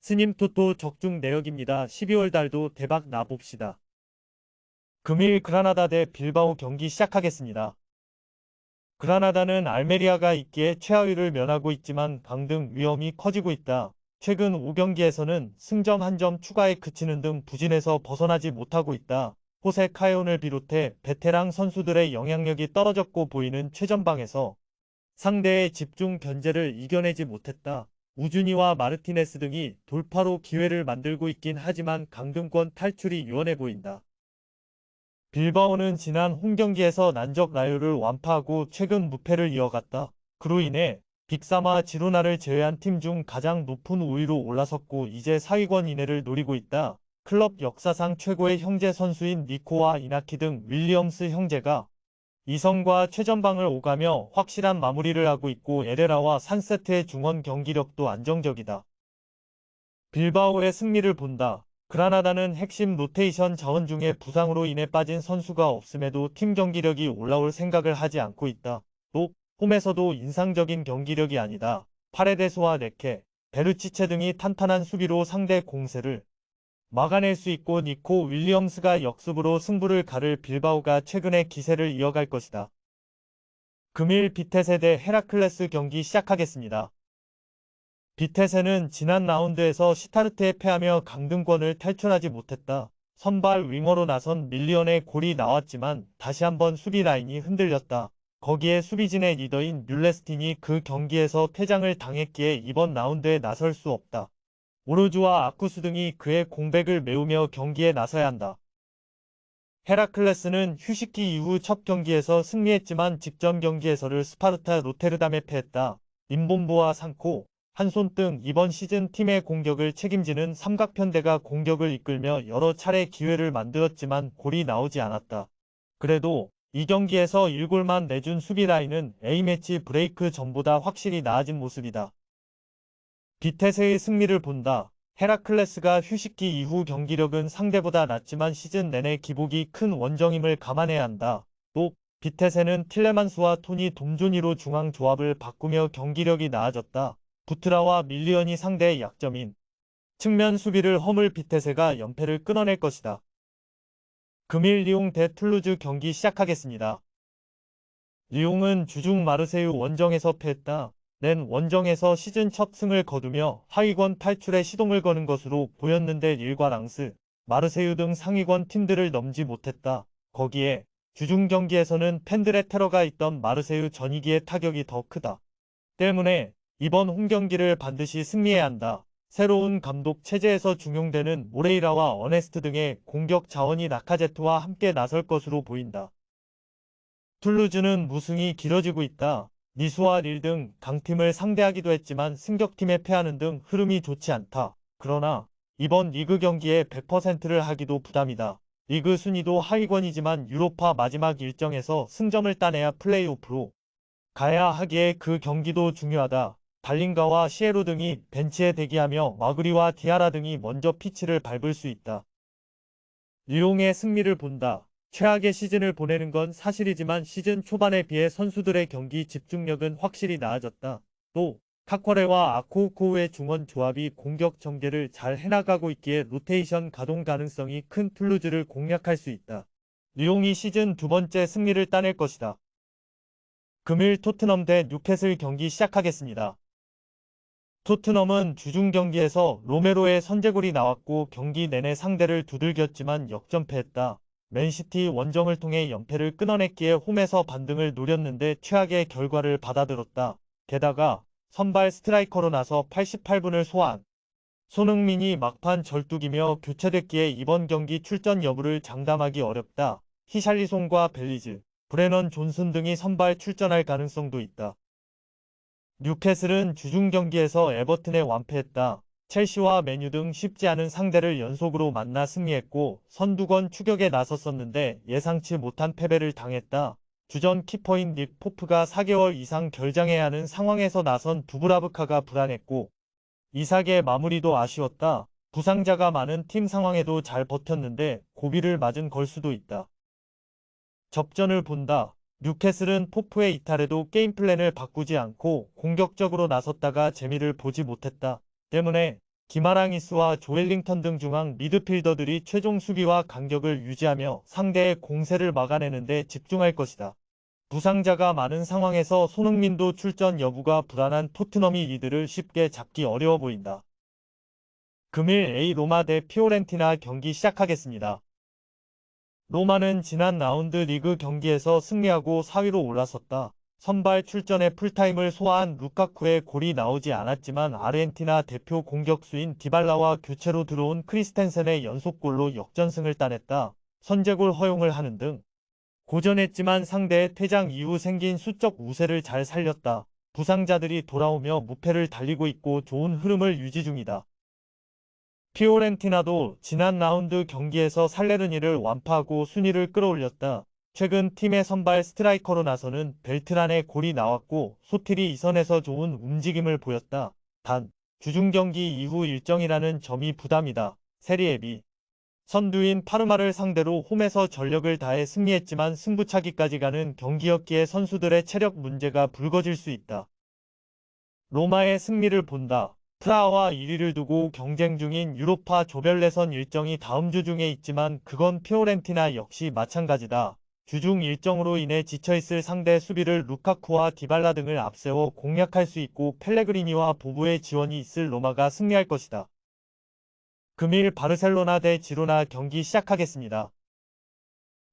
스님 토토 적중 내역입니다. 12월 달도 대박 나봅시다. 금일 그라나다 대 빌바오 경기 시작하겠습니다. 그라나다는 알메리아가 있기에 최하위를 면하고 있지만 강등 위험이 커지고 있다. 최근 5경기에서는 승점 1점 추가에 그치는 등 부진에서 벗어나지 못하고 있다. 호세 카이온을 비롯해 베테랑 선수들의 영향력이 떨어졌고 보이는 최전방에서 상대의 집중 견제를 이겨내지 못했다. 우준이와 마르티네스 등이 돌파로 기회를 만들고 있긴 하지만 강등권 탈출이 유연해 보인다. 빌바오는 지난 홈경기에서 난적 라요를 완파하고 최근 무패를 이어갔다. 그로 인해 빅사마 지로나를 제외한 팀 중 가장 높은 우위로 올라섰고 이제 4위권 이내를 노리고 있다. 클럽 역사상 최고의 형제 선수인 니코와 이나키 등 윌리엄스 형제가 이성과 최전방을 오가며 확실한 마무리를 하고 있고 에레라와 산세트의 중원 경기력도 안정적이다. 빌바오의 승리를 본다. 그라나다는 핵심 로테이션 자원 중에 부상으로 인해 빠진 선수가 없음에도 팀 경기력이 올라올 생각을 하지 않고 있다. 또 홈에서도 인상적인 경기력이 아니다. 파레데스와 네케, 베르치체 등이 탄탄한 수비로 상대 공세를 막아낼 수 있고 니코 윌리엄스가 역습으로 승부를 가를 빌바오가 최근의 기세를 이어갈 것이다. 금일 비테세 대 헤라클레스 경기 시작하겠습니다. 비테세는 지난 라운드에서 시타르트에 패하며 강등권을 탈출하지 못했다. 선발 윙어로 나선 밀리언의 골이 나왔지만 다시 한번 수비 라인이 흔들렸다. 거기에 수비진의 리더인 뮬레스틴이 그 경기에서 퇴장을 당했기에 이번 라운드에 나설 수 없다. 오로주와 아쿠스 등이 그의 공백을 메우며 경기에 나서야 한다. 헤라클레스는 휴식기 이후 첫 경기에서 승리했지만 직전 경기에서를 스파르타 로테르담에 패했다. 임본보와 상코, 한손 등 이번 시즌 팀의 공격을 책임지는 삼각편대가 공격을 이끌며 여러 차례 기회를 만들었지만 골이 나오지 않았다. 그래도 이 경기에서 1골만 내준 수비 라인은 A매치 브레이크 전보다 확실히 나아진 모습이다. 비테세의 승리를 본다. 헤라클레스가 휴식기 이후 경기력은 상대보다 낮지만 시즌 내내 기복이 큰 원정임을 감안해야 한다. 또 비테세는 틸레만스와 토니 돔조니로 중앙 조합을 바꾸며 경기력이 나아졌다. 부트라와 밀리언이 상대의 약점인 측면 수비를 허물 비테세가 연패를 끊어낼 것이다. 금일 리옹 대 툴루즈 경기 시작하겠습니다. 리옹은 주중 마르세유 원정에서 패했다. 낸 원정에서 시즌 첫 승을 거두며 하위권 탈출에 시동을 거는 것으로 보였는데 릴과 랑스, 마르세유 등 상위권 팀들을 넘지 못했다. 거기에 주중 경기에서는 팬들의 테러가 있던 마르세유 전이기의 타격이 더 크다. 때문에 이번 홈경기를 반드시 승리해야 한다. 새로운 감독 체제에서 중용되는 모레이라와 어네스트 등의 공격 자원이 라카제트와 함께 나설 것으로 보인다. 툴루즈는 무승이 길어지고 있다. 니스와 릴 등 강팀을 상대하기도 했지만 승격팀에 패하는 등 흐름이 좋지 않다. 그러나 이번 리그 경기에 100%를 하기도 부담이다. 리그 순위도 하위권이지만 유로파 마지막 일정에서 승점을 따내야 플레이오프로 가야 하기에 그 경기도 중요하다. 발링가와 시에로 등이 벤치에 대기하며 마그리와 디아라 등이 먼저 피치를 밟을 수 있다. 리옹의 승리를 본다. 최악의 시즌을 보내는 건 사실이지만 시즌 초반에 비해 선수들의 경기 집중력은 확실히 나아졌다. 또 카쿼레와 아코우코우의 중원 조합이 공격 전개를 잘 해나가고 있기에 로테이션 가동 가능성이 큰 툴루즈를 공략할 수 있다. 리옹이 시즌 두 번째 승리를 따낼 것이다. 금일 토트넘 대 뉴캐슬 경기 시작하겠습니다. 토트넘은 주중 경기에서 로메로의 선제골이 나왔고 경기 내내 상대를 두들겼지만 역전패했다. 맨시티 원정을 통해 연패를 끊어냈기에 홈에서 반등을 노렸는데 최악의 결과를 받아들었다. 게다가 선발 스트라이커로 나서 88분을 소화한 손흥민이 막판 절뚝이며 교체됐기에 이번 경기 출전 여부를 장담하기 어렵다. 히샬리송과 벨리즈, 브레넌 존슨 등이 선발 출전할 가능성도 있다. 뉴캐슬은 주중 경기에서 에버튼에 완패했다. 첼시와 메뉴 등 쉽지 않은 상대를 연속으로 만나 승리했고 선두권 추격에 나섰었는데 예상치 못한 패배를 당했다. 주전 키퍼인 닉 포프가 4개월 이상 결장해야 하는 상황에서 나선 두브라브카가 불안했고 이삭의 마무리도 아쉬웠다. 부상자가 많은 팀 상황에도 잘 버텼는데 고비를 맞은 걸 수도 있다. 접전을 본다. 뉴캐슬은 포프의 이탈에도 게임 플랜을 바꾸지 않고 공격적으로 나섰다가 재미를 보지 못했다. 때문에 기마랑이스와 조엘링턴 등 중앙 미드필더들이 최종 수비와 간격을 유지하며 상대의 공세를 막아내는 데 집중할 것이다. 부상자가 많은 상황에서 손흥민도 출전 여부가 불안한 토트넘이 이들을 쉽게 잡기 어려워 보인다. 금일 A 로마 대 피오렌티나 경기 시작하겠습니다. 로마는 지난 라운드 리그 경기에서 승리하고 4위로 올라섰다. 선발 출전에 풀타임을 소화한 루카쿠의 골이 나오지 않았지만 아르헨티나 대표 공격수인 디발라와 교체로 들어온 크리스텐센의 연속골로 역전승을 따냈다. 선제골 허용을 하는 등 고전했지만 상대의 퇴장 이후 생긴 수적 우세를 잘 살렸다. 부상자들이 돌아오며 무패를 달리고 있고 좋은 흐름을 유지 중이다. 피오렌티나도 지난 라운드 경기에서 살레르니를 완파하고 순위를 끌어올렸다. 최근 팀의 선발 스트라이커로 나서는 벨트란의 골이 나왔고 소틸이 이 선에서 좋은 움직임을 보였다. 단, 주중 경기 이후 일정이라는 점이 부담이다. 세리에 B 선두인 파르마를 상대로 홈에서 전력을 다해 승리했지만 승부차기까지 가는 경기였기에 선수들의 체력 문제가 불거질 수 있다. 로마의 승리를 본다. 프라하와 1위를 두고 경쟁 중인 유로파 조별 예선 일정이 다음 주 중에 있지만 그건 피오렌티나 역시 마찬가지다. 주중 일정으로 인해 지쳐있을 상대 수비를 루카쿠와 디발라 등을 앞세워 공략할 수 있고 펠레그리니와 보부의 지원이 있을 로마가 승리할 것이다. 금일 바르셀로나 대 지로나 경기 시작하겠습니다.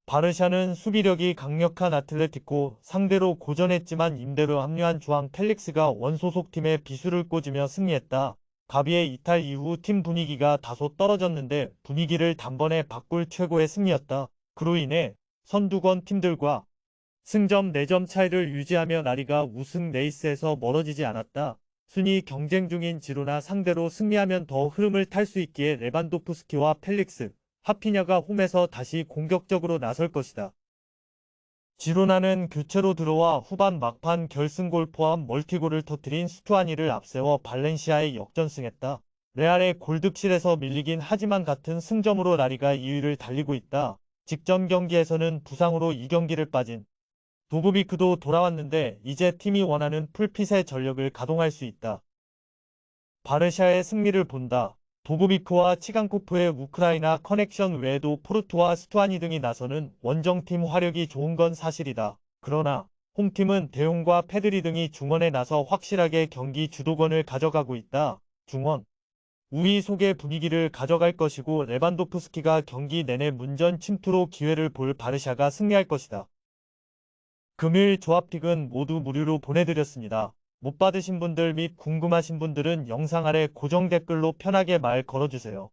바르샤는 수비력이 강력한 아틀레티코 상대로 고전했지만 임대로 합류한 주앙 펠릭스가 원소속팀에 비수를 꽂으며 승리했다. 가비의 이탈 이후 팀 분위기가 다소 떨어졌는데 분위기를 단번에 바꿀 최고의 승리였다. 그로 인해 선두권 팀들과 승점 4점 차이를 유지하며 나리가 우승 레이스에서 멀어지지 않았다. 순위 경쟁 중인 지로나 상대로 승리하면 더 흐름을 탈 수 있기에 레반도프스키와 펠릭스, 하피냐가 홈에서 다시 공격적으로 나설 것이다. 지로나는 교체로 들어와 후반 막판 결승골 포함 멀티골을 터뜨린 스투아니를 앞세워 발렌시아에 역전승했다. 레알의 골득실에서 밀리긴 하지만 같은 승점으로 라리가 2위를 달리고 있다. 직전 경기에서는 부상으로 2경기를 빠진 도브비크도 돌아왔는데 이제 팀이 원하는 풀핏의 전력을 가동할 수 있다. 바르샤의 승리를 본다. 도브비크와 치간코프의 우크라이나 커넥션 외에도 포르투와 스투아니 등이 나서는 원정팀 화력이 좋은 건 사실이다. 그러나 홈팀은 대용과 페드리 등이 중원에 나서 확실하게 경기 주도권을 가져가고 있다. 중원 우위 속의 분위기를 가져갈 것이고 레반도프스키가 경기 내내 문전 침투로 기회를 볼 바르샤가 승리할 것이다. 금일 조합픽은 모두 무료로 보내드렸습니다. 못 받으신 분들 및 궁금하신 분들은 영상 아래 고정 댓글로 편하게 말 걸어주세요.